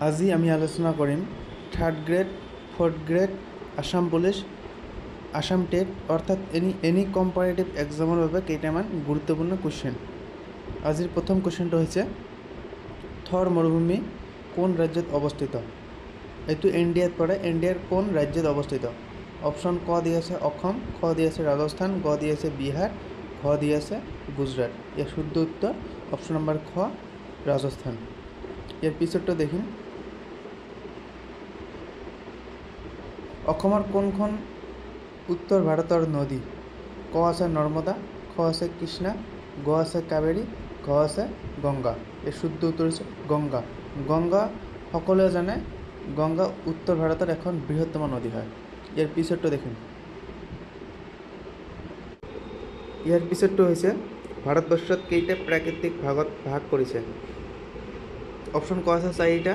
আজি আমি আলোচনা কৰিম third grade, fourth grade, Assam police, Assam TET অৰ্থাৎ এনি কম্পাৰেটিভ এক্সামৰ বাবে কেইটামান গুৰুত্বপূৰ্ণ কুৱেশ্যন। আজিৰ প্ৰথম কুৱেশ্যনটো হৈছে থৰ মৰুভূমি কোন ৰাজ্যত অৱস্থিত? এইটো ইণ্ডিয়াত পৰে। ইণ্ডিয়াৰ কোন ৰাজ্যত অৱস্থিত? অপশ্যন ক দি আছে অসম, খ দি আছে ৰাজস্থান, গ দি আছে বিহাৰ, ঘ দি আছে গুজৰাট। ইয়াৰ শুদ্ধ উত্তৰ অপশ্যন নম্বৰ খ, ৰাজস্থান। ইয়াৰ পিছৰটো দেখিম অসমৰ কোনখন উত্তৰ ভাৰতৰ নদী? ক আছে নৰ্মদা, খ আছে কৃষ্ণা, গ আছে কাবেৰী, ঘ আছে গংগা। এই শুদ্ধ উত্তৰ হৈছে গংগা। গংগা সকলোৱে জানে গংগা উত্তৰ ভাৰতৰ এখন বৃহত্তম নদী হয়। ইয়াৰ পিছৰটো দেখিম ইয়াৰ পিছৰটো হৈছে ভাৰতবৰ্ষত কেইটা প্ৰাকৃতিক ভাগত ভাগ কৰিছে? অপশ্যন ক আছে 4টা,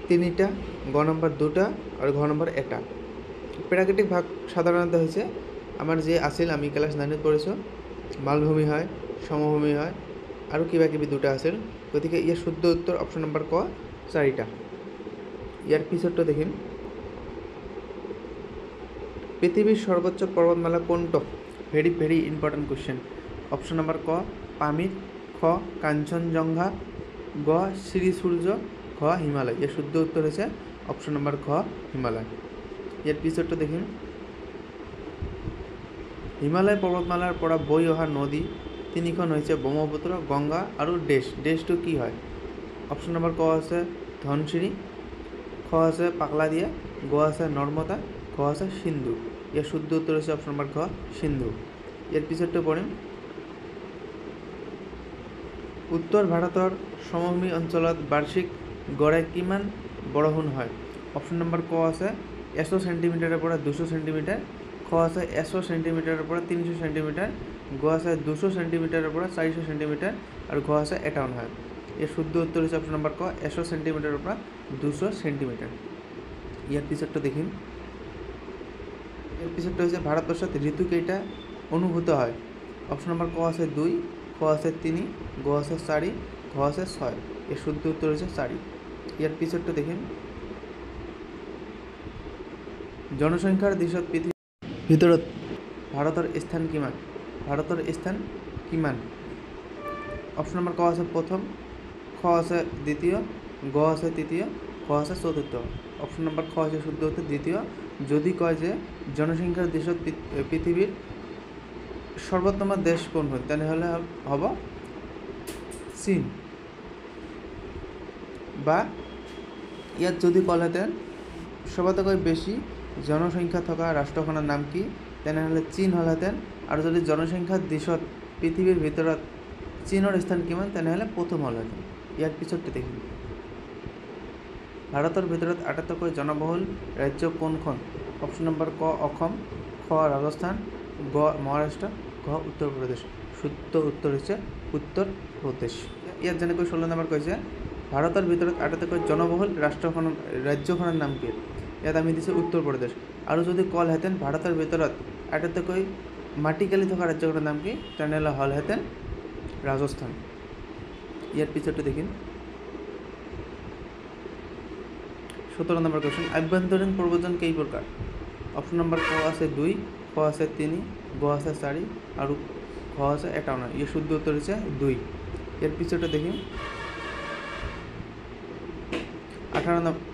3টা, গ নম্বৰ 2টা আৰু ঘ নম্বৰ 1টা। প্ৰাকৃতিক ভাগ সাধাৰণতে হৈছে আমাৰ যি আছিল, আমি ক্লাছ 9ত পঢ়িছোঁ, মালভূমি হয়, সমভূমি হয় আৰু কিবা কিবি 2টা আছিল। গতিকে ইয়াৰ শুদ্ধ উত্তৰ অপশ্যন নম্বৰ ক, 4টা। ইয়াৰ পিছৰটো দেখিম পৃথিৱীৰ সৰ্বোচ্চ পৰ্বতমালা কোনটো? Very important question. Option number ক পামিৰ, খ কাঞ্চনজংঘা, গ শ্ৰীসূৰ্য, ঘ হিমালয়। ইয়াৰ শুদ্ধ উত্তৰ হৈছে অপশ্যন নম্বৰ ঘ হিমালয়। ইয়াৰ পিছৰটো দেখিম হিমালয় পৰ্বতমালাৰ পৰা বৈ অহা নদী তিনিখন হৈছে ব্ৰহ্মপুত্ৰ, গংগা আৰু ডেছটো কি হয়? অপশ্যন নম্বৰ ক আছে ধনশিৰি, খ আছে পাগলাদিয়া, গ আছে নৰ্মদা, ঘ আছে সিন্ধু। ইয়াৰ শুদ্ধ উত্তৰ হৈছে অপশ্যন নম্বৰ ঘ সিন্ধু। ইয়াৰ পিছৰটো পঢ়িম উত্তৰ ভাৰতৰ সমভূমি অঞ্চলত বাৰ্ষিক গড়ে কিমান বৰষুণ হয়? অপশ্যন নম্বৰ ক আছে 100 চেণ্টিমিটাৰৰ পৰা 200 চেণ্টিমিটাৰ, খ আছে 100 চেণ্টিমিটাৰৰ পৰা 300 চেণ্টিমিটাৰ, গ আছে 200 চেণ্টিমিটাৰৰ পৰা 400 চেণ্টিমিটাৰ আৰু ঘ আছে 51 হয়। ইয়াৰ শুদ্ধ উত্তৰ হৈছে অপশ্যন নম্বৰ ক 100 চেণ্টিমিটাৰৰ পৰা 200 চেণ্টিমিটাৰ। ইয়াৰ পিছৰটো দেখিম ইয়াৰ পিছৰটো হৈছে ভাৰতবৰ্ষত ঋতু কেইটা অনুভূত হয়? অপশ্যন নম্বৰ ক আছে 2, খ আছে 3, গ আছে 4, ঘ আছে 6। ইয়াৰ শুদ্ধ উত্তৰ হৈছে 4। ইয়াৰ পিছৰটো দেখিম জনসংখ্যাৰ দিশত পৃথিৱীৰ ভিতৰত ভাৰতৰ স্থান কিমান? ভাৰতৰ স্থান কিমান? অপশ্যন নম্বৰ ক আছে প্ৰথম, খ আছে দ্বিতীয়, গ আছে তৃতীয়, ঘ আছে চতুৰ্থ। অপশ্যন নম্বৰ খ হৈছে শুদ্ধ উত্তৰ দ্বিতীয়। যদি কয় যে জনসংখ্যাৰ দিশত পৃথিৱীৰ সৰ্বোত্তম দেশ কোন হয়, তেনেহ'লে হ'ব চীন। বা ইয়াত যদি ক'লেহেঁতেন সবতকৈ বেছি জনসংখ্যা থকা ৰাষ্ট্ৰখনৰ নাম কি, তেনেহ'লে চীন হ'লহেঁতেন। আৰু যদি জনসংখ্যাৰ দিশত পৃথিৱীৰ ভিতৰত চীনৰ স্থান কিমান, তেনেহ'লে প্ৰথম হ'লহেঁতেন। ইয়াৰ পিছতটো দেখিম ভাৰতৰ ভিতৰত আটাইতকৈ জনবহুল ৰাজ্য কোনখন? অপশ্যন নম্বৰ ক অসম, খ ৰাজস্থান, গ মহাৰাষ্ট্ৰ, ঘ উত্তৰ প্ৰদেশ। শুদ্ধ উত্তৰ হৈছে উত্তৰ প্ৰদেশ। ইয়াত যেনেকৈ 16 নম্বৰ কৈছে ভাৰতৰ ভিতৰত আটাইতকৈ জনবহুল ৰাজ্যখনৰ নাম কি? ইয়াত আমি দিছোঁ উত্তৰ প্ৰদেশ। আৰু যদি ক'লহেঁতেন ভাৰতৰ ভিতৰত আটাইতকৈ মাটিকালি থকা ৰাজ্যখনৰ নাম কি, তেনেহ'লে হ'লহেঁতেন ৰাজস্থান। ইয়াৰ পিছতো দেখিম 17 নম্বৰ কুৱেশ্যন আভ্যন্তৰীণ প্ৰব্ৰজন কেই প্ৰকাৰ? অপশ্যন নম্বৰ ক আছে 2, খ আছে 3, গ আছে 4 আৰু ঘ আছে 51। ইয়াৰ শুদ্ধ উত্তৰ হৈছে 2। ইয়াৰ পিছতো দেখিম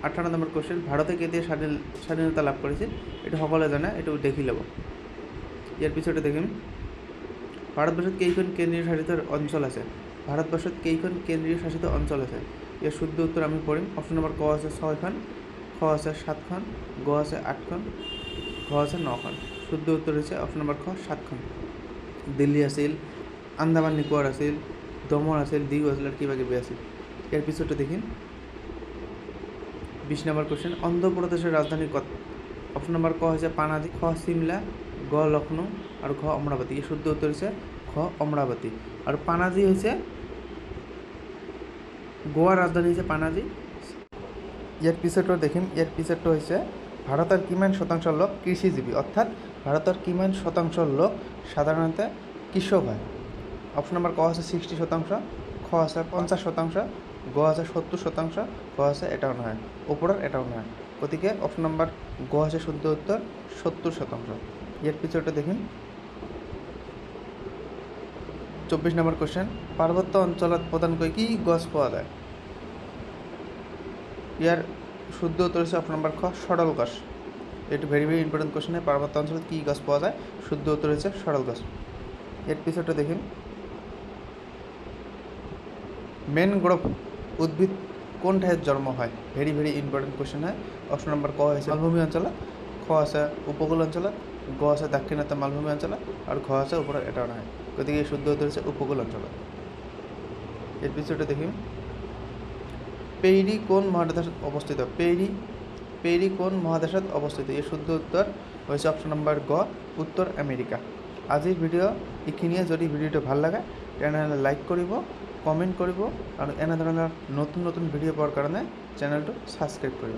18 নম্বৰ কুৱেশ্যন ভাৰতে কেতিয়া স্বাধীনতা লাভ কৰিছিল? এইটো সকলোৱে জানে, এইটো দেখি ল'ব। ইয়াৰ পিছতে দেখিম ভাৰতবৰ্ষত কেইখন কেন্দ্ৰীয় শাসিত অঞ্চল আছে? ভাৰতবৰ্ষত কেইখন কেন্দ্ৰীয় শাসিত অঞ্চল আছে? ইয়াৰ শুদ্ধ উত্তৰ আমি পঢ়িম। অপশ্যন নম্বৰ ক আছে 6খন, খ আছে 7খন, গ আছে 8খন, ঘ আছে 9খন। শুদ্ধ উত্তৰ হৈছে অপশ্যন নম্বৰ খ 7খন। দিল্লী আছিল, আন্দামান নিকোবৰ আছিল, দমন আছিল, দিউ আছিল আৰু কিবা কিবি আছিল। ইয়াৰ পিছতো দেখিম 20 নম্বৰ কুৱেশ্যন অন্ধ্ৰপ্ৰদেশৰ ৰাজধানী ক'ত? অপশ্যন নম্বৰ ক হৈছে পানাজী, খ চিমলা, গ লক্ষ্ণৌ আৰু ঘ অমৰাৱতী। এই শুদ্ধ উত্তৰ হৈছে ঘ অমৰাৱতী। আৰু পানাজী হৈছে গোৱাৰ ৰাজধানী হৈছে পানাজী। ইয়াৰ পিছতো দেখিম ইয়াৰ পিছতো হৈছে ভাৰতৰ কিমান শতাংশ লোক কৃষিজীৱী, অৰ্থাৎ ভাৰতৰ কিমান শতাংশ লোক সাধাৰণতে কৃষক হয়। অপশ্যন নম্বৰ ক আছে 60%, খ আছে 50%, গ আছে 70%, খ আছে 51, ওপরের 51। গতিকে অপশন নাম্বার গ আছে শুদ্ধ উত্তর 70%। এর পিছনটা দেখুন 24 নম্বর কোশ্চেন, পার্বত্য অঞ্চলত প্রধানকৈ কি গছ পোৱা যায়? ইয়ার শুদ্ধ উত্তর হচ্ছে অপশন নাম্বার খ সরল গাছ। এটা ভেরি ভেরি ইম্পর্টেন্ট কোশ্চেন। পার্বত্য অঞ্চলে কী গাছ পাওয়া যায়? শুদ্ধ উত্তর হচ্ছে সরল গাছ। এর পিছনটা দেখুন ম্যানগ্রোভ উদ্ভিদ কোন ঠাইত জন্ম হয়? ভেরি ভেরি ইম্পর্টেন্ট কোশ্চেন হয়। অপশন নাম্বার ক হয়েছে মালভূমি অঞ্চলে, খ আছে উপকূল অঞ্চলে, গ আছে দাক্ষিণাত্য মালভূমি অঞ্চলে, আর ঘ আছে উপরে এটা নয়। গতিকে শুদ্ধ উত্তর হচ্ছে উপকূল অঞ্চলে। এর পিছনটা দেখুন পেইরি কোন মহাদেশত অবস্থিত? পেইরি কোন মহাদেশত অবস্থিত? এর শুদ্ধ উত্তর হয়েছে অপশন নাম্বার গ উত্তর আমেরিকা। আজিৰ ভিডিঅ' এইখিনিয়ে। যদি ভিডিঅ'টো ভাল লাগে তেনেহ'লে লাইক কৰিব, কমেণ্ট কৰিব আৰু এনেধৰণৰ নতুন নতুন ভিডিঅ' পোৱাৰ কাৰণে চেনেলটো ছাবস্ক্ৰাইব কৰিব।